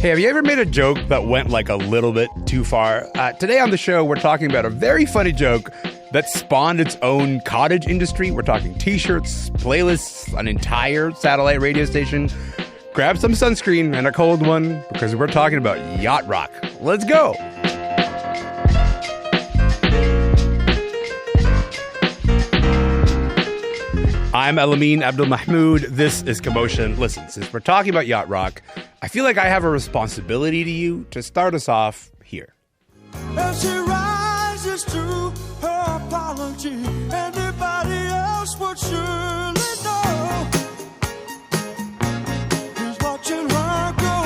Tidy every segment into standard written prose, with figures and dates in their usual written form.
Hey, have you ever made a joke that went like a little bit too far? Today on the show, we're talking about a very funny joke that spawned its own cottage industry. We're talking t-shirts, playlists, an entire satellite radio station. Grab some sunscreen and a cold one because we're talking about yacht rock. Let's go. I'm Elamin Abdelmahmoud. This is Commotion. Listen, since we're talking about yacht rock, I feel like I have a responsibility to you to start us off here. As she rises to her apology, anybody else would surely know. He's watching her go.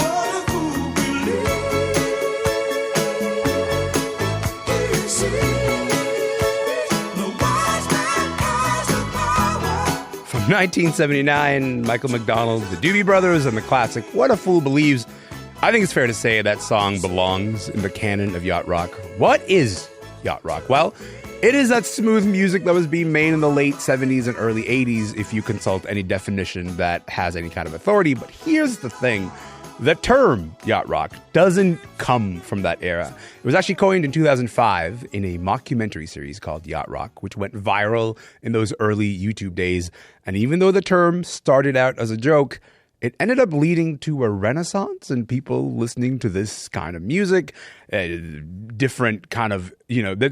What a fool believes he sees. No wise man has the power. From 1979, Michael McDonald, the Doobie Brothers, and the classic What a Fool Believes. I think it's fair to say that song belongs in the canon of yacht rock. What is yacht rock? Well, it is that smooth music that was being made in the late 70s and early 80s if you consult any definition that has any kind of authority. But here's the thing. The term yacht rock doesn't come from that era. It was actually coined in 2005 in a mockumentary series called Yacht Rock, which went viral in those early YouTube days. And even though the term started out as a joke, it ended up leading to a renaissance in people listening to this kind of music, different kind of,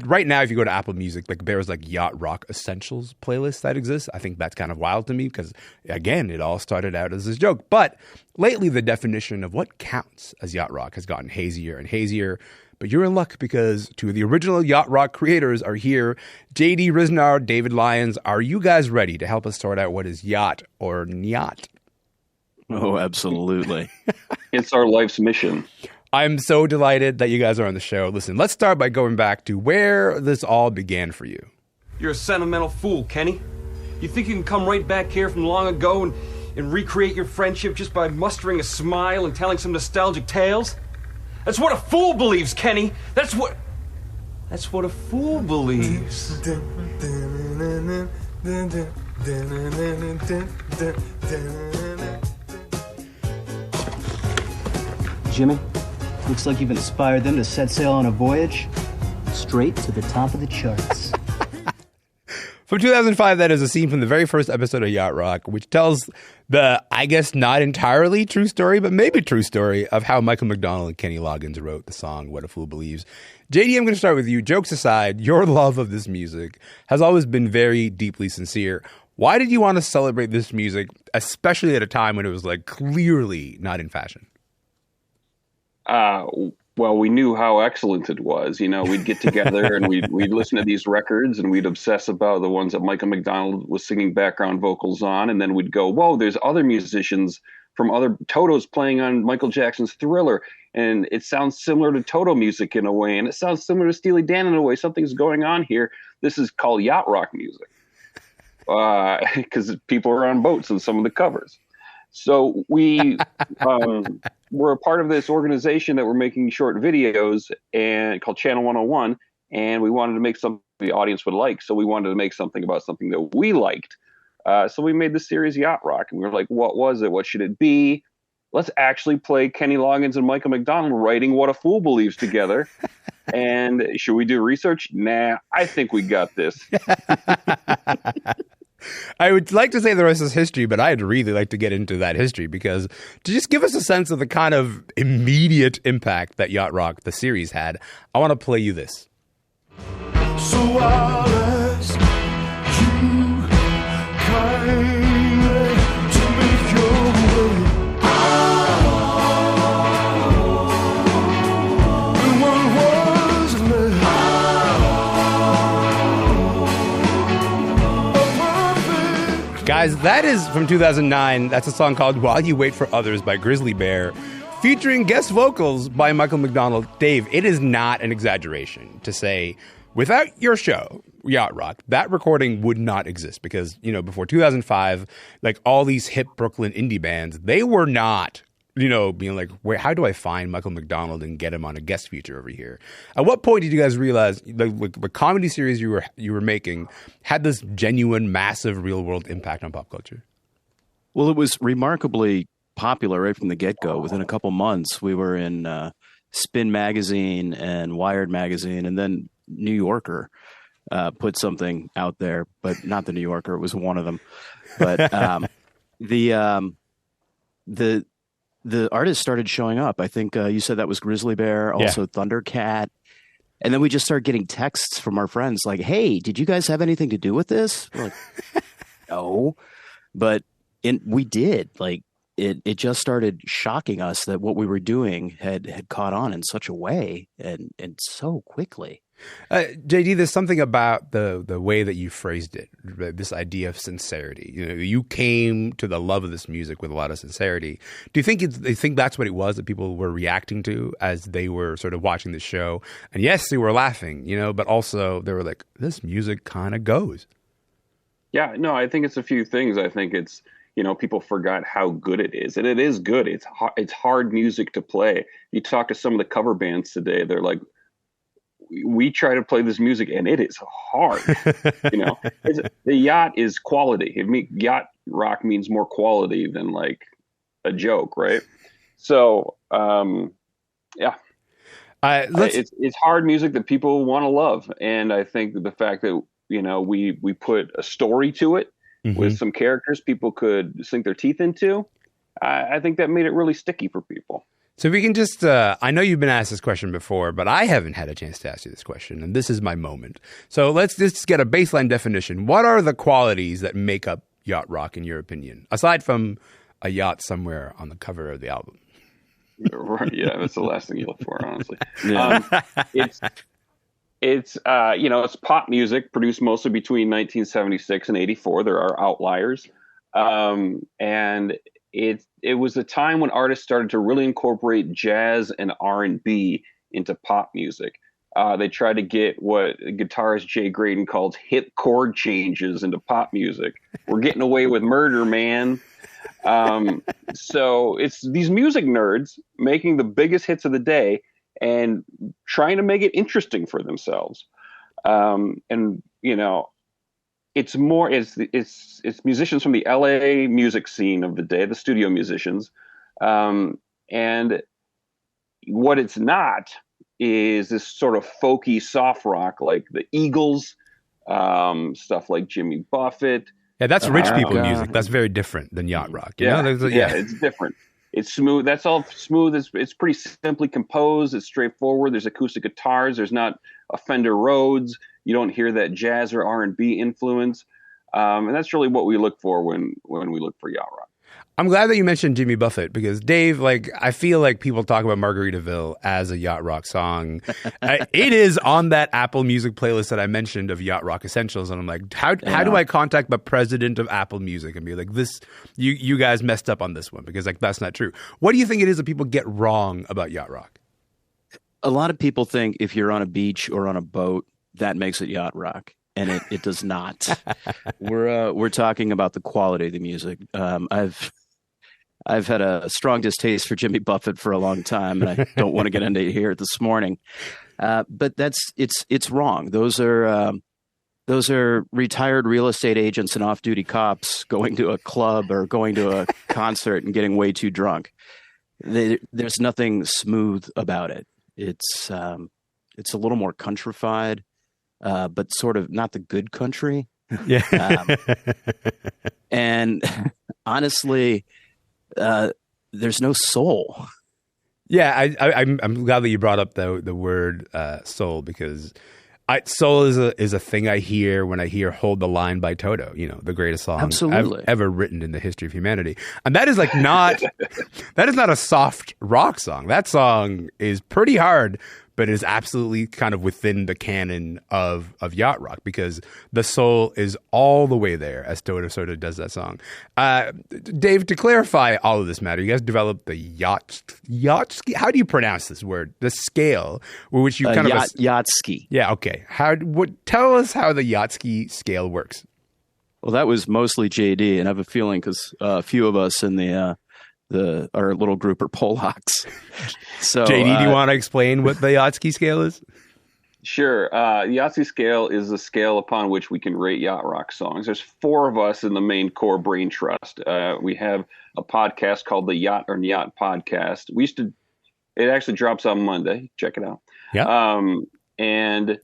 right now if you go to Apple Music, like there's like Yacht Rock Essentials playlists that exist. I think that's kind of wild to me because, again, it all started out as this joke. But lately, the definition of what counts as yacht rock has gotten hazier and hazier. But you're in luck because two of the original yacht rock creators are here. JD Riznar, David Lyons, are you guys ready to help us sort out what is yacht or nyat? Oh, absolutely. It's our life's mission. I'm so delighted that you guys are on the show. Listen, let's start by going back to where this all began for you. You're a sentimental fool, Kenny. You think you can come right back here from long ago and recreate your friendship just by mustering a smile and telling some nostalgic tales? That's what a fool believes, Kenny. That's what a fool believes. Jimmy, looks like you've inspired them to set sail on a voyage straight to the top of the charts. From 2005, that is a scene from the very first episode of Yacht Rock, which tells the, I guess, not entirely true story, but maybe true story of how Michael McDonald and Kenny Loggins wrote the song What a Fool Believes. JD, I'm going to start with you. Jokes aside, your love of this music has always been very deeply sincere. Why did you want to celebrate this music, especially at a time when it was like clearly not in fashion? Well, we knew how excellent it was. We'd get together and we'd listen to these records and we'd obsess about the ones that Michael McDonald was singing background vocals on. And then we'd go, whoa, there's other musicians from other Toto's playing on Michael Jackson's Thriller. And it sounds similar to Toto music in a way. And it sounds similar to Steely Dan in a way. Something's going on here. This is called yacht rock music. Because people are on boats in some of the covers. So we were a part of this organization that were making short videos and called Channel 101, and we wanted to make something the audience would like. So we wanted to make something about something that we liked. So we made the series Yacht Rock, and we were like, what was it? What should it be? Let's actually play Kenny Loggins and Michael McDonald writing What a Fool Believes together. And should we do research? Nah, I think we got this. I would like to say the rest is history, but I'd really like to get into that history because to just give us a sense of the kind of immediate impact that Yacht Rock, the series, had, I want to play you this. So I'll ask you kindly to make your way. And what was left? Guys, that is from 2009. That's a song called While You Wait for Others by Grizzly Bear, featuring guest vocals by Michael McDonald. Dave, it is not an exaggeration to say, without your show, Yacht Rock, that recording would not exist because, before 2005, like all these hip Brooklyn indie bands, they were not, being like, how do I find Michael McDonald and get him on a guest feature over here? At what point did you guys realize the comedy series you were making had this genuine, massive, real world impact on pop culture? Well, it was remarkably popular right from the get-go. Within a couple months, we were in Spin Magazine and Wired Magazine, and then New Yorker put something out there, but not the New Yorker. It was one of them. But the artists started showing up. I think you said that was Grizzly Bear, also Thundercat. And then we just started getting texts from our friends like, hey, did you guys have anything to do with this? We're like, no. But we did. Like, it just started shocking us that what we were doing had caught on in such a way and so quickly. JD, there's something about the way that you phrased it, this idea of sincerity. You know, you came to the love of this music with a lot of sincerity. Do you think that's what it was that people were reacting to as they were sort of watching the show? And yes, they were laughing, you know, but also they were like, this music kind of goes. Yeah, no, I think it's a few things. I think it's, you know, people forgot how good it is, and it is good. It's hard music to play. You talk to some of the cover bands today, they're like, we try to play this music and it is hard. You know, the yacht is quality. Yacht rock means more quality than like a joke, right? So, yeah, it's hard music that people want to love, and I think the fact that, you know, we put a story to it with some characters people could sink their teeth into. I think that made it really sticky for people. So we can just, I know you've been asked this question before, but I haven't had a chance to ask you this question, and this is my moment. So let's just get a baseline definition. What are the qualities that make up yacht rock, in your opinion, aside from a yacht somewhere on the cover of the album? Right, yeah, that's the last thing you look for, honestly. Yeah. It's you know, it's pop music produced mostly between 1976 and 84. There are outliers, and it was a time when artists started to really incorporate jazz and R&B into pop music. They tried to get what guitarist Jay Graydon called hit chord changes into pop music. We're getting away with murder, man. So it's these music nerds making the biggest hits of the day and trying to make it interesting for themselves. And, you know, it's musicians from the LA music scene of the day, the studio musicians. And what it's not is this sort of folky soft rock like the Eagles, stuff like Jimmy Buffett. Yeah, that's rich people music. That's very different than yacht rock. You know? It's different. It's smooth. That's all smooth. It's pretty simply composed. It's straightforward. There's acoustic guitars. There's not a Fender Rhodes. You don't hear that jazz or R&B influence. And that's really what we look for when we look for yacht rock. I'm glad that you mentioned Jimmy Buffett, because Dave, like, I feel like people talk about Margaritaville as a yacht rock song. It is on that Apple Music playlist that I mentioned of yacht rock essentials, and I'm like, how do I contact the president of Apple Music and be like, this, you guys messed up on this one, because like that's not true. What do you think it is that people get wrong about yacht rock? A lot of people think if you're on a beach or on a boat, that makes it yacht rock. And it does not. We're talking about the quality of the music. I've had a strong distaste for Jimmy Buffett for a long time, and I don't want to get into it here this morning. But it's wrong. Those are retired real estate agents and off-duty cops going to a club or going to a concert and getting way too drunk. There's nothing smooth about it. It's a little more countrified, but sort of not the good country. Yeah. And honestly, there's no soul. Yeah, I'm glad that you brought up the word soul, because soul is a thing I hear when I hear "Hold the Line" by Toto. You know, the greatest song Absolutely. ever written in the history of humanity, and that is like not that is not a soft rock song. That song is pretty hard, but it is absolutely kind of within the canon of yacht rock, because the soul is all the way there as Toto sort of does that song. Dave, to clarify all of this matter, you guys developed the yacht. How do you pronounce this word? The scale with which you kind of yachtski. Yeah, okay. Tell us how the yachtski scale works. Well, that was mostly JD, and I have a feeling because a few of us in our little group are Polacks. So, JD, do you want to explain what the yachtski scale is? Sure. Yahtzee scale is the scale upon which we can rate yacht rock songs. There's four of us in the main core brain trust. We have a podcast called the Yacht or Yacht Podcast. It actually drops on Monday. Check it out. Yeah. And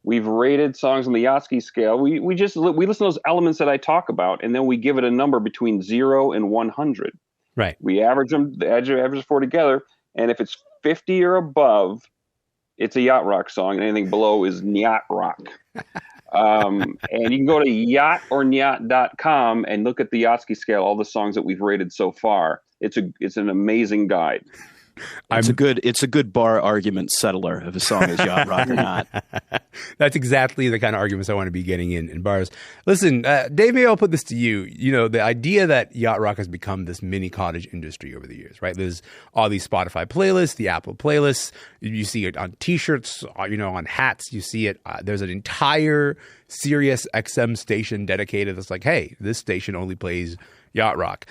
we've rated songs on the Yahtzee scale. We listen to those elements that I talk about, and then we give it a number between 0 and 100. Right. We average them, the average four together, and if it's 50 or above, it's a yacht rock song, and anything below is yacht rock. And you can go to yachtornyat.com and look at the Yahtzee scale, all the songs that we've rated so far. It's an amazing guide. It's a good bar argument settler if a song is yacht rock or not. That's exactly the kind of arguments I want to be getting in bars. Listen, Dave, maybe I'll put this to you. You know, the idea that yacht rock has become this mini cottage industry over the years, right? There's all these Spotify playlists, the Apple playlists. You see it on T-shirts, on hats. You see it. There's an entire Sirius XM station dedicated that's like, hey, this station only plays yacht rock.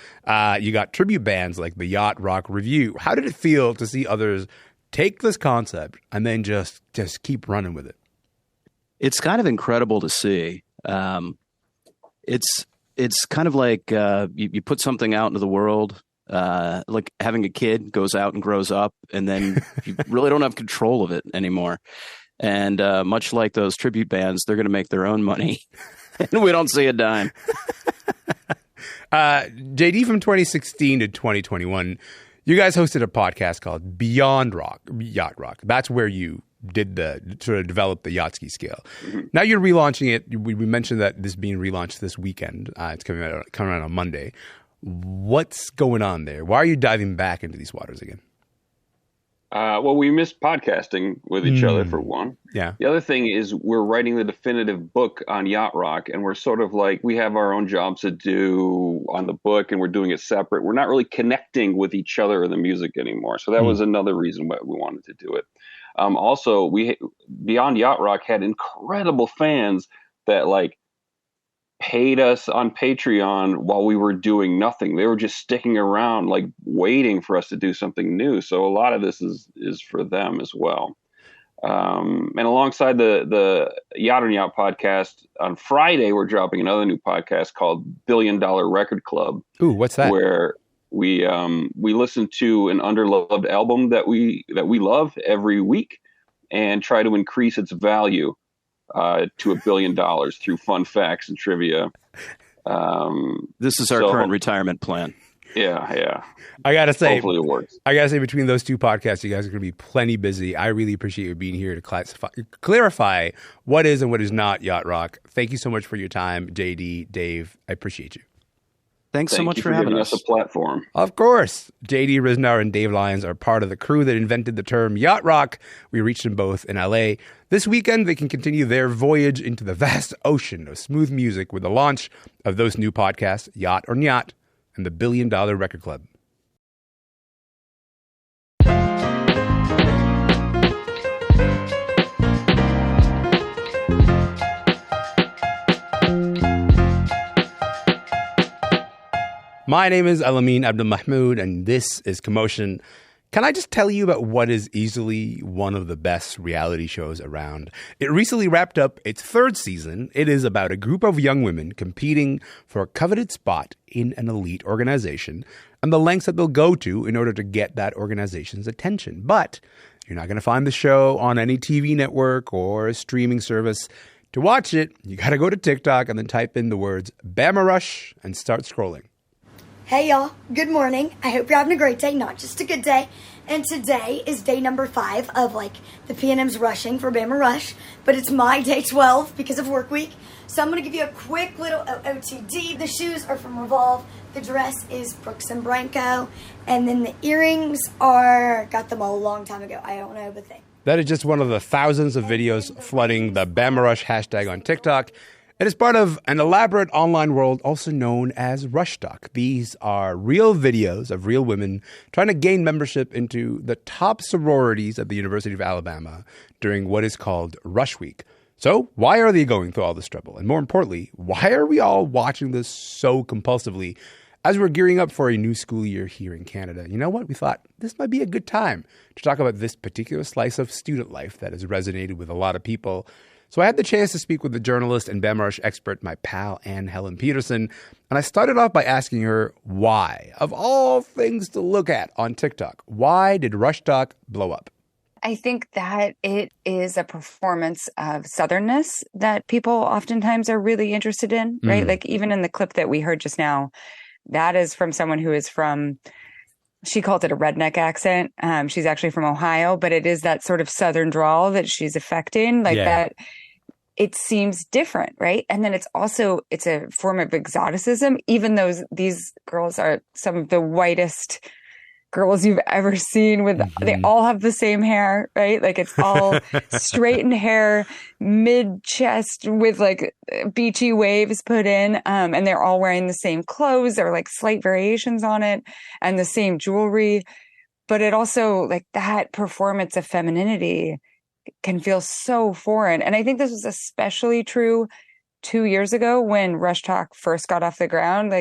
You got tribute bands like the Yacht Rock Review. How did it feel to see others take this concept and then just keep running with it? It's kind of incredible to see. It's kind of like you put something out into the world, like having a kid goes out and grows up, and then you really don't have control of it anymore. And much like those tribute bands, they're going to make their own money, and we don't see a dime. JD, from 2016 to 2021, you guys hosted a podcast called Beyond Yacht Rock. That's where you did develop the Yahtzee scale. Mm-hmm. Now you're relaunching it. We mentioned that this being relaunched this weekend. It's coming out on Monday. What's going on there? Why are you diving back into these waters again? Well, we missed podcasting with each other, for one. Yeah. The other thing is we're writing the definitive book on yacht rock, and we're sort of like, we have our own jobs to do on the book, and we're doing it separate. We're not really connecting with each other in the music anymore. So that was another reason why we wanted to do it. Also, Beyond Yacht Rock had incredible fans that paid us on Patreon while we were doing nothing. They were just sticking around, waiting for us to do something new. So a lot of this is for them as well. And alongside the Yacht and Yacht podcast, on Friday, we're dropping another new podcast called $1 Billion Record Club. Ooh, what's that? Where we listen to an underloved album that we love every week and try to increase its value to $1 billion through fun facts and trivia. This is our current retirement plan. Yeah. I gotta say, hopefully it works. I gotta say, between those two podcasts, you guys are gonna be plenty busy. I really appreciate you being here to clarify what is and what is not yacht rock. Thank you so much for your time, JD, Dave. I appreciate you. Thanks so much for giving having us a platform. Of course. JD Riznar and Dave Lyons are part of the crew that invented the term yacht rock. We reached them both in LA. This weekend, they can continue their voyage into the vast ocean of smooth music with the launch of those new podcasts, Yacht or Yacht, and the $1 Billion Record Club. My name is Elamin Abdelmahmoud, and this is Commotion. Can I just tell you about what is easily one of the best reality shows around? It recently wrapped up its third season. It is about a group of young women competing for a coveted spot in an elite organization and the lengths that they'll go to in order to get that organization's attention. But you're not going to find the show on any TV network or a streaming service. To watch it, you got to go to TikTok and then type in the words Bama Rush and start scrolling. Hey y'all, good morning. I hope you're having a great day, not just a good day. And today is day number 5 of the P&M's rushing for Bama Rush, but it's my day 12 because of work week. So I'm going to give you a quick little OTD. The shoes are from Revolve, the dress is Brooks and Branco, and then the earrings got them all a long time ago. I don't know, but That is just one of the thousands of videos flooding the Bama Rush hashtag on TikTok. It is part of an elaborate online world also known as Rush Talk. These are real videos of real women trying to gain membership into the top sororities at the University of Alabama during what is called Rush Week. So why are they going through all this trouble? And more importantly, why are we all watching this so compulsively? As we're gearing up for a new school year here in Canada, you know what? We thought this might be a good time to talk about this particular slice of student life that has resonated with a lot of people. So I had the chance to speak with the journalist and Bama Rush expert, my pal Anne Helen Peterson, and I started off by asking her why, of all things to look at on TikTok, why did Rush Talk blow up? I think that it is a performance of Southernness that people oftentimes are really interested in, right? Like even in the clip that we heard just now, that is from someone who is from, she called it a redneck accent. She's actually from Ohio, but it is that sort of Southern drawl that she's affecting, like that. It seems different, right? And then it's a form of exoticism, even though these girls are some of the whitest girls you've ever seen they all have the same hair, right? Like it's all straightened hair, mid chest with like beachy waves put in. And they're all wearing the same clothes. There are like slight variations on it and the same jewelry. But it also, like, that performance of femininity can feel so foreign. And I think this was especially true 2 years ago when Rush Talk first got off the ground.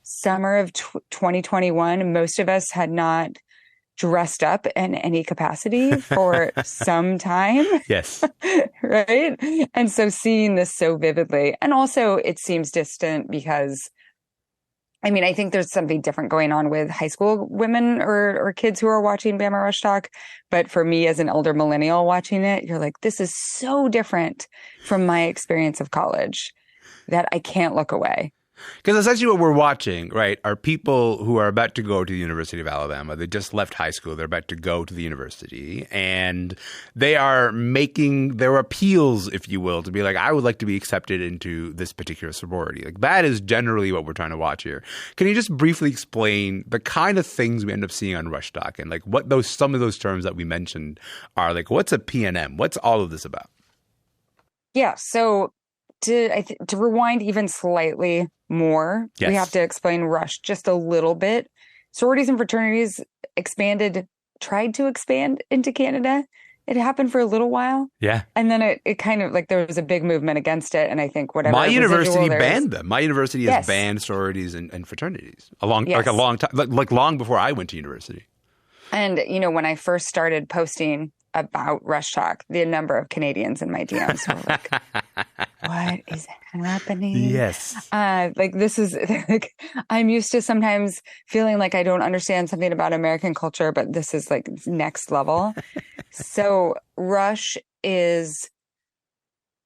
Summer of 2021, most of us had not dressed up in any capacity for some time. Yes. Right? And so seeing this so vividly, and also it seems distant because, I mean, I think there's something different going on with high school women or kids who are watching Bama Rush Talk. But for me as an elder millennial watching it, you're like, this is so different from my experience of college that I can't look away. Because essentially what we're watching, right, are people who are about to go to the University of Alabama. They just left high school. They're about to go to the university. And they are making their appeals, if you will, to be like, I would like to be accepted into this particular sorority. Like, that is generally what we're trying to watch here. Can you just briefly explain the kind of things we end up seeing on Rush Talk and like what some of those terms that we mentioned are? Like, what's a PNM? What's all of this about? Yeah, so to rewind even slightly more, we have to explain Rush just a little bit. Sororities and fraternities tried to expand into Canada. It happened for a little while. Yeah. And then it kind of, like, there was a big movement against it. And I think whatever. My university banned them. My university has banned sororities and fraternities a long time, like long before I went to university. And, you know, when I first started posting about Rush Talk, the number of Canadians in my DMs were like, what is happening? Yes. Like, this is like, I'm used to sometimes feeling like I don't understand something about American culture, but this is like next level. So Rush is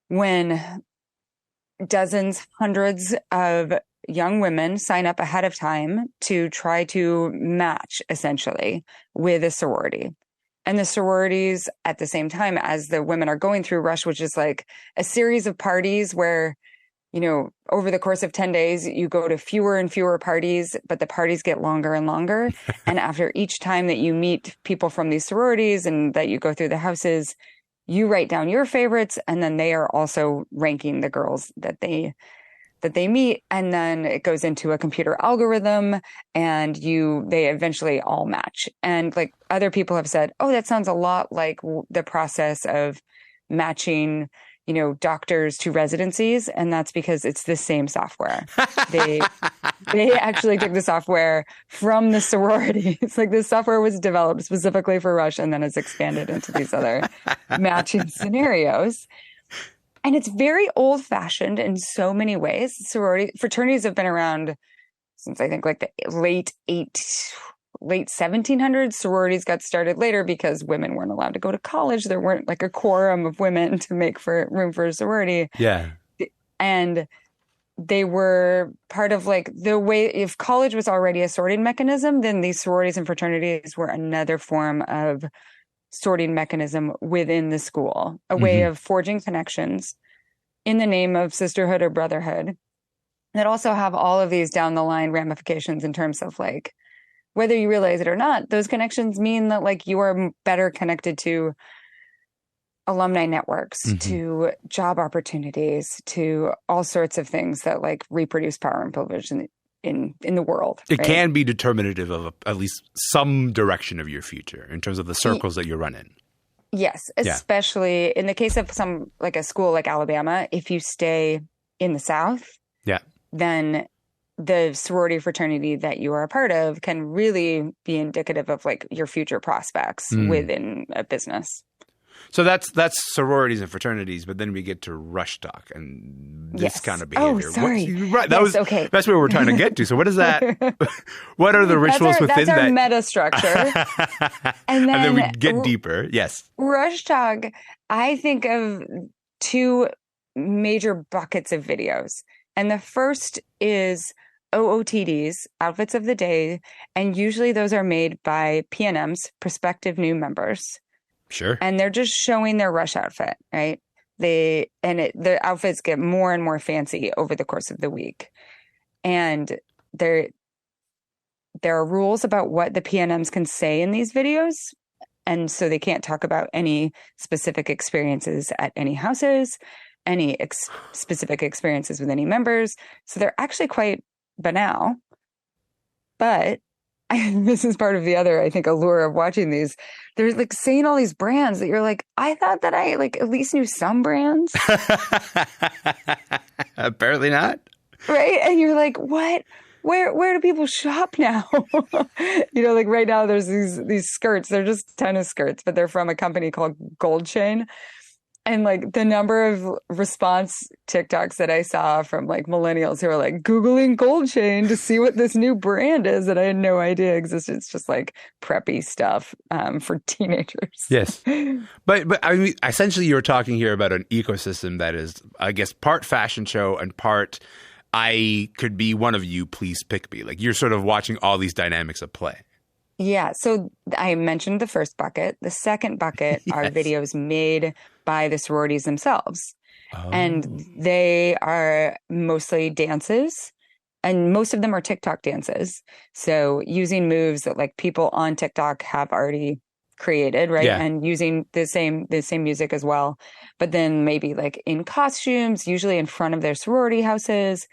when dozens, hundreds of young women sign up ahead of time to try to match essentially with a sorority. And the sororities at the same time as the women are going through Rush, which is like a series of parties where, you know, over the course of 10 days, you go to fewer and fewer parties, but the parties get longer and longer. And after each time that you meet people from these sororities and that you go through the houses, you write down your favorites, and then they are also ranking the girls that they meet, and then it goes into a computer algorithm and they eventually all match. And like other people have said, oh, that sounds a lot like the process of matching, you know, doctors to residencies. And that's because it's the same software. They actually took the software from the sorority. It's like this software was developed specifically for Rush and then it's expanded into these other matching scenarios. And it's very old-fashioned in so many ways. Fraternities have been around since, I think, like the late 1700s. Sororities got started later because women weren't allowed to go to college. There weren't like a quorum of women to make room for a sorority. Yeah. And they were part of like the way, if college was already a sorting mechanism, then these sororities and fraternities were another form of sorting mechanism within the school, a way of forging connections in the name of sisterhood or brotherhood that also have all of these down the line ramifications in terms of like, whether you realize it or not, those connections mean that like you are better connected to alumni networks, to job opportunities, to all sorts of things that like reproduce power and privilege in the world. It can be determinative of at least some direction of your future in terms of the circles that you run in. Yes, especially in the case of like a school like Alabama, if you stay in the South, then the sorority fraternity that you are a part of can really be indicative of like your future prospects within a business. So that's sororities and fraternities, but then we get to rush talk and this kind of behavior. Oh, sorry. Right. Okay. That's where we're trying to get to. So what is that? What are the rituals within that's our that? meta structure. And then we get deeper. Yes. Rush talk, I think of two major buckets of videos. And the first is OOTDs, outfits of the day. And usually those are made by PNMs, prospective new members. Sure. And they're just showing their Rush outfit, right? The outfits get more and more fancy over the course of the week. And there are rules about what the PNMs can say in these videos. And so they can't talk about any specific experiences at any houses, any specific experiences with any members. So they're actually quite banal. But this is part of the other, I think, allure of watching these. They're like saying all these brands that you're like, I thought that I like at least knew some brands. Apparently not. Right. And you're like, what? Where do people shop now? Like right now there's these skirts. They're just tennis skirts, but they're from a company called Gold Chain. And like the number of response TikToks that I saw from like millennials who are like Googling Gold Chain to see what this new brand is that I had no idea existed. It's just like preppy stuff for teenagers. Yes. But I mean, essentially you're talking here about an ecosystem that is, I guess, part fashion show and part I could be one of you, please pick me. Like you're sort of watching all these dynamics at play. Yeah. So I mentioned the first bucket. The second bucket are videos made by the sororities themselves. Oh. And they are mostly dances. And most of them are TikTok dances. So using moves that like people on TikTok have already created, right? Yeah. And using the same music as well. But then maybe like in costumes, usually in front of their sorority houses.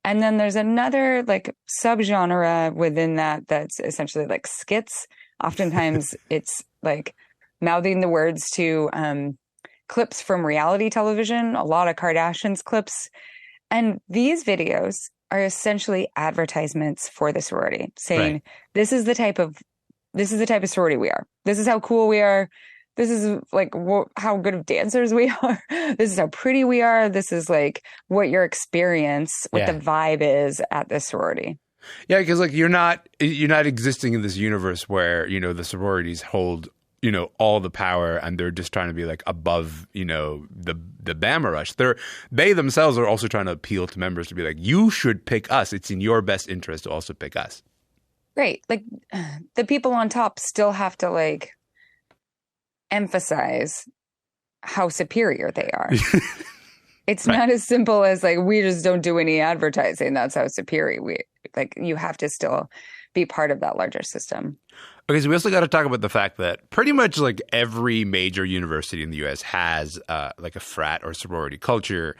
And then there's another like subgenre within that's essentially like skits. Oftentimes it's like mouthing the words to clips from reality television, a lot of Kardashians clips. And these videos are essentially advertisements for the sorority saying, this is the type of sorority we are. This is how cool we are. This is like how good of dancers we are. This is how pretty we are. This is like what your experience, what the vibe is at this sorority. Yeah, because like you're not existing in this universe where, the sororities hold, all the power and they're just trying to be like above, the Bama Rush. They themselves are also trying to appeal to members to be like, you should pick us. It's in your best interest to also pick us. Right. Like the people on top still have to like emphasize how superior they are. It's not as simple as like we just don't do any advertising. That's how superior we like. You have to still be part of that larger system. Okay, so we also got to talk about the fact that pretty much like every major university in the U.S. has like a frat or sorority culture.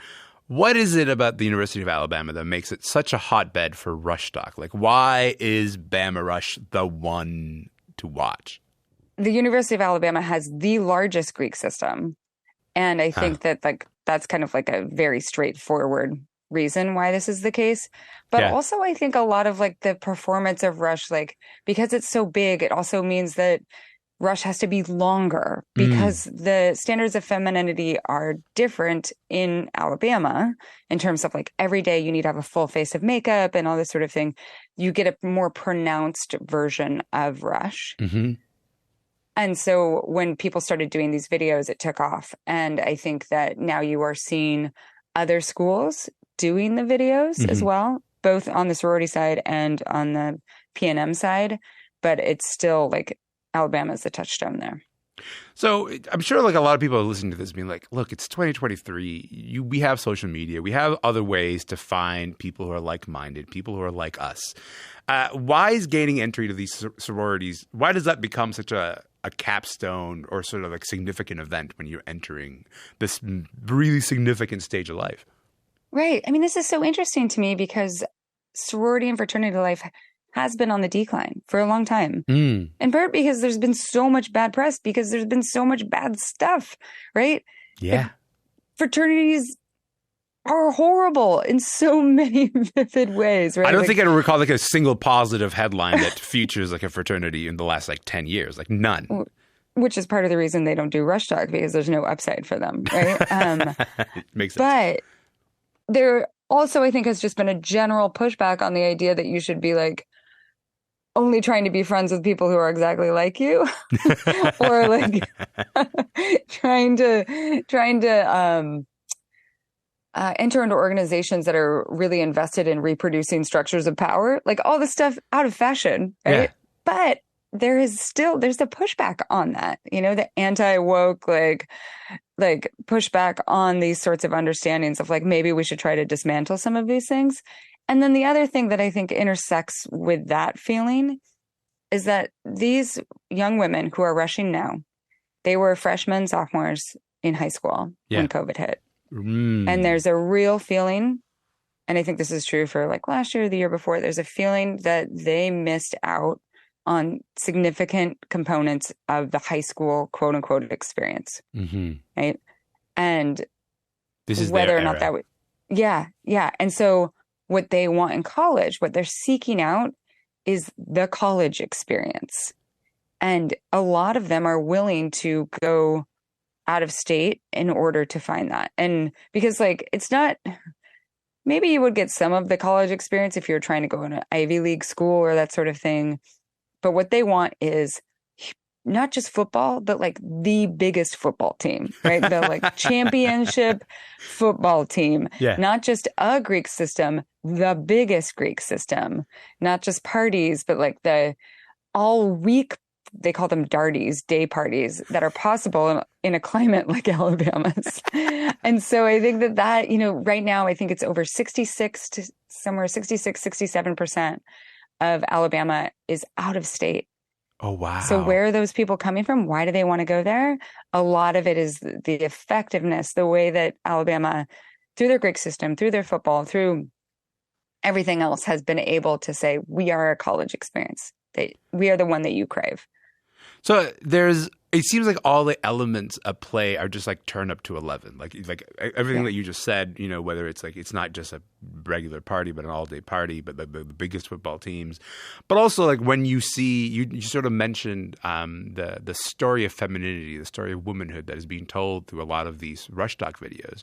What is it about the University of Alabama that makes it such a hotbed for Rush talk? Like, why is Bama Rush the one to watch? The University of Alabama has the largest Greek system. And I think that like that's kind of like a very straightforward reason why this is the case. But also I think a lot of like the performance of Rush, like because it's so big, it also means that Rush has to be longer because the standards of femininity are different in Alabama in terms of like every day you need to have a full face of makeup and all this sort of thing. You get a more pronounced version of Rush. Mm-hmm. And so when people started doing these videos, it took off. And I think that now you are seeing other schools doing the videos as well, both on the sorority side and on the PNM side. But it's still like Alabama's the touchstone there. So I'm sure like a lot of people are listening to this being like, look, it's 2023. We have social media. We have other ways to find people who are like-minded, people who are like us. Why is gaining entry to these sororities, why does that become such a capstone or sort of like significant event when you're entering this really significant stage of life? Right. I mean, this is so interesting to me because sorority and fraternity life has been on the decline for a long time. In part because there's been so much bad press, because there's been so much bad stuff, right? Yeah. Like, fraternities are horrible in so many vivid ways, right? I don't Like, think I recall like a single positive headline that features like a fraternity in the last like 10 years. Like none. which is part of the reason they don't do Rush Talk, because there's no upside for them, right? Makes sense. But there also, I think, has just been a general pushback on the idea that you should be like only trying to be friends with people who are exactly like you, or like trying to enter into organizations that are really invested in reproducing structures of power, like all this stuff out of fashion, right? Yeah. But there's the pushback on that, the anti-woke, like pushback on these sorts of understandings of like, maybe we should try to dismantle some of these things. And then the other thing that I think intersects with that feeling is that these young women who are rushing now, they were freshmen, sophomores in high school when COVID hit. And there's a real feeling, and I think this is true for like last year, the year before, there's a feeling that they missed out on significant components of the high school quote unquote experience. Right. And this is whether their or not era. that would, yeah. And so what they want in college, what they're seeking out is the college experience. And a lot of them are willing to go out of state in order to find that. And because like, it's not, maybe you would get some of the college experience if you're trying to go in an Ivy League school or that sort of thing. But what they want is not just football, but like the biggest football team, right? The like championship football team, not just a Greek system, the biggest Greek system, not just parties, but like the all week, they call them darties, day parties that are possible in a climate like Alabama's. And so I think that, right now, I think it's over 67% of Alabama is out of state. Oh, wow. So where are those people coming from? Why do they want to go there? A lot of it is the effectiveness, the way that Alabama, through their Greek system, through their football, through everything else, has been able to say, we are a college experience. We are the one that you crave. So it seems like all the elements at play are just like turned up to 11. Like everything that you just said, whether it's like, it's not just a regular party, but an all day party, but the biggest football teams. But also like when you see, you sort of mentioned the story of femininity, the story of womanhood that is being told through a lot of these Rush Talk videos.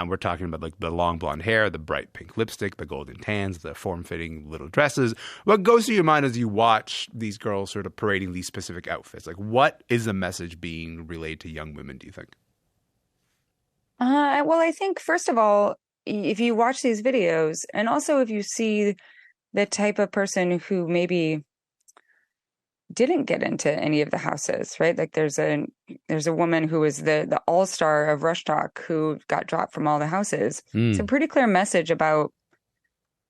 We're talking about like the long blonde hair, the bright pink lipstick, the golden tans, the form-fitting little dresses. What goes through your mind as you watch these girls sort of parading these specific outfits? Like what is the message being relayed to young women, do you think? Well, I think, first of all, if you watch these videos, and also if you see the type of person who maybe didn't get into any of the houses, right? Like there's a woman who is the all-star of Rush Talk who got dropped from all the houses. It's a pretty clear message about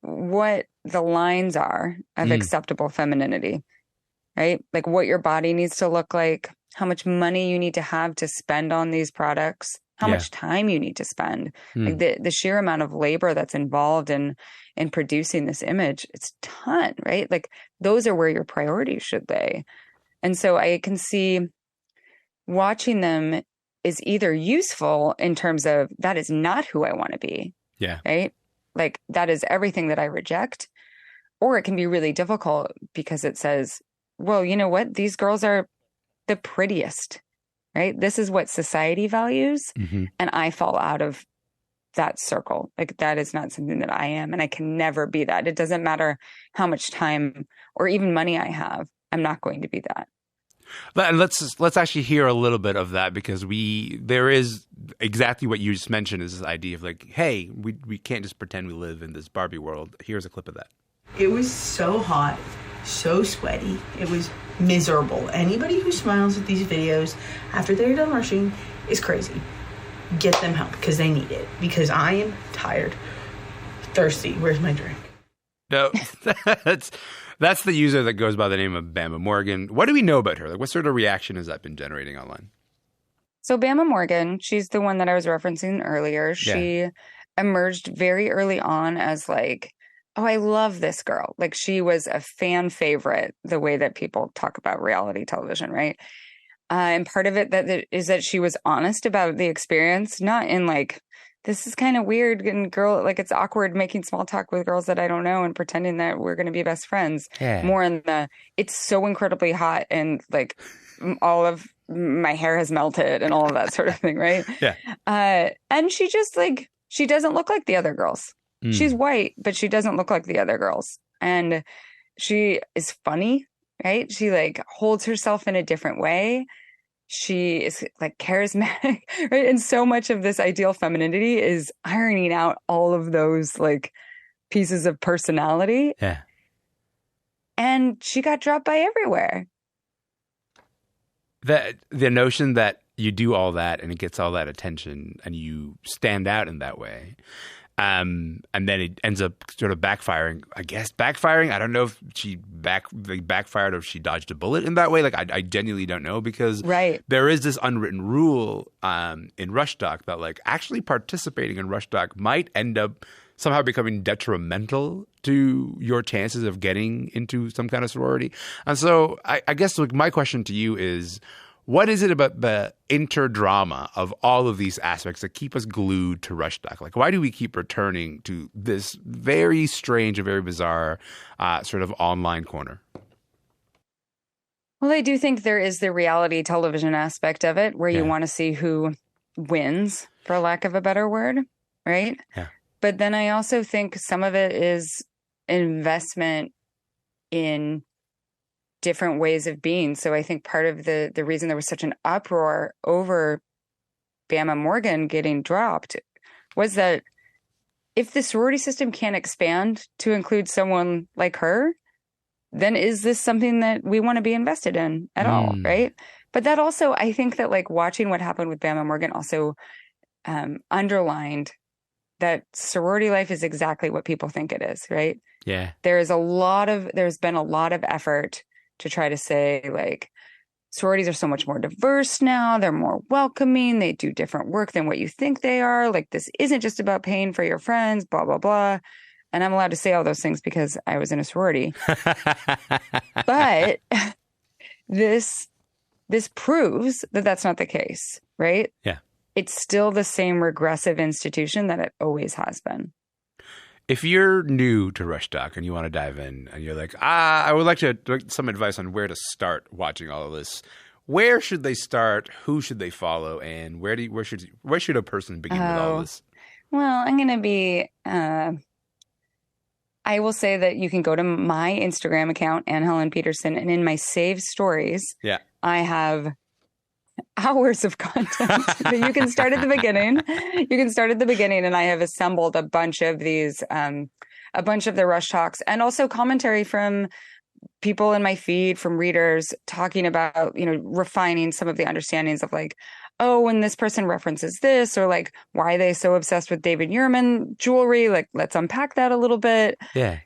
what the lines are of acceptable femininity, right? Like what your body needs to look like, how much money you need to have to spend on these products, how much time you need to spend, like the sheer amount of labor that's involved in producing this image. It's a ton, right? Like those are where your priorities should lay. And so I can see watching them is either useful in terms of that is not who I want to be. Yeah. Right. Like that is everything that I reject. Or it can be really difficult because it says, well, you know what? These girls are the prettiest, right? This is what society values. And I fall out of that circle. Like that is not something that I am. And I can never be that. It doesn't matter how much time or even money I have. I'm not going to be that. Let's actually hear a little bit of that, because there is exactly what you just mentioned, is this idea of like, hey, we can't just pretend we live in this Barbie world. Here's a clip of that. It was so hot, so sweaty. It was miserable. Anybody who smiles at these videos after they're done rushing is crazy. Get them help because they need it. Because I am tired, thirsty. Where's my drink? No, that's the user that goes by the name of Bama Morgan. What do we know about her? Like, what sort of reaction has that been generating online? So Bama Morgan, she's the one that I was referencing earlier. She emerged very early on as like, oh, I love this girl. Like she was a fan favorite, the way that people talk about reality television, right? And part of it is that she was honest about the experience, not in like this is kind of weird and it's awkward making small talk with girls that I don't know and pretending that we're going to be best friends. Yeah. More in it's so incredibly hot and like all of my hair has melted and all of that sort of thing, right? Yeah. And she just like, she doesn't look like the other girls. She's white, but she doesn't look like the other girls. And she is funny, right? She like holds herself in a different way. She is like charismatic, right? And so much of this ideal femininity is ironing out all of those like pieces of personality. Yeah. And she got dropped by everywhere. The notion that you do all that and it gets all that attention and you stand out in that way. And then it ends up sort of backfiring. I guess backfiring. I don't know if she backfired or if she dodged a bullet in that way. Like I genuinely don't know because there is this unwritten rule in Rush Doc that like actually participating in Rush Doc might end up somehow becoming detrimental to your chances of getting into some kind of sorority. And so I guess like my question to you is, what is it about the interdrama of all of these aspects that keep us glued to Rush Doc? Like, why do we keep returning to this very strange and very bizarre sort of online corner? Well, I do think there is the reality television aspect of it where you want to see who wins, for lack of a better word, right? Yeah. But then I also think some of it is investment in different ways of being. So I think part of the reason there was such an uproar over Bama Morgan getting dropped was that if the sorority system can't expand to include someone like her, then is this something that we want to be invested in at all, right? But that also, I think that like watching what happened with Bama Morgan also underlined that sorority life is exactly what people think it is, right? Yeah. There's been a lot of effort to try to say like sororities are so much more diverse now. They're more welcoming. They do different work than what you think they are. Like this isn't just about paying for your friends, blah, blah, blah. And I'm allowed to say all those things because I was in a sorority. But this proves that that's not the case, right? Yeah. It's still the same regressive institution that it always has been. If you're new to Rush Doc and you want to dive in and you're like, I would like some advice on where to start watching all of this. Where should they start? Who should they follow? And where should a person begin with all this? Well, I'm going to be, I will say that you can go to my Instagram account, Anne Helen Peterson, and in my saved stories, I have hours of content. You can start at the beginning. And I have assembled a bunch of these, a bunch of the Rush Talks and also commentary from people in my feed, from readers talking about, refining some of the understandings of like, oh, when this person references this, or like, why are they so obsessed with David Yurman jewelry? Like, let's unpack that a little bit. Yeah.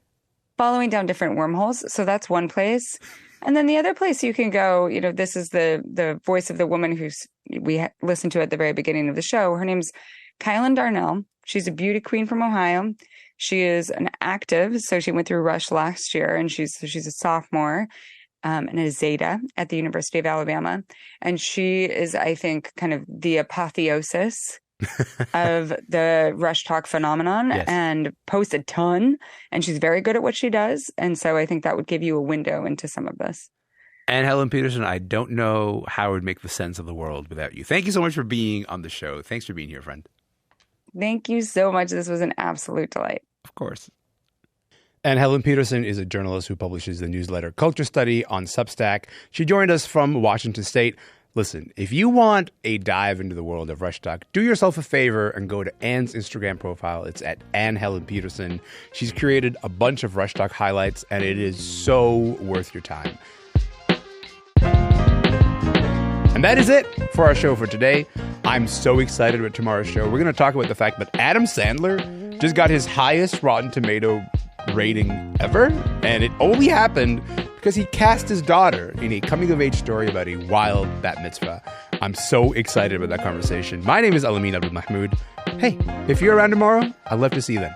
Following down different wormholes. So that's one place. And then the other place you can go, this is the voice of the woman we listened to at the very beginning of the show. Her name's Kylan Darnell. She's a beauty queen from Ohio. She is an active, so she went through Rush last year, and she's a sophomore and a Zeta at the University of Alabama. And she is, I think, kind of the apotheosis of the Rush Talk phenomenon and posts a ton. And she's very good at what she does. And so I think that would give you a window into some of this. And Helen Peterson, I don't know how I would make the sense of the world without you. Thank you so much for being on the show. Thanks for being here, friend. Thank you so much. This was an absolute delight. Of course. And Helen Peterson is a journalist who publishes the newsletter Culture Study on Substack. She joined us from Washington State. Listen, if you want a dive into the world of Rush Doc, do yourself a favor and go to Anne's Instagram profile. It's at Anne Helen Peterson. She's created a bunch of Rush Doc highlights, and it is so worth your time. And that is it for our show for today. I'm so excited about tomorrow's show. We're going to talk about the fact that Adam Sandler just got his highest Rotten Tomato rating ever, and it only happened because he cast his daughter in a coming-of-age story about a wild bat mitzvah. I'm so excited about that conversation. My name is Elamin Abdelmahmoud. Hey, if you're around tomorrow, I'd love to see you then.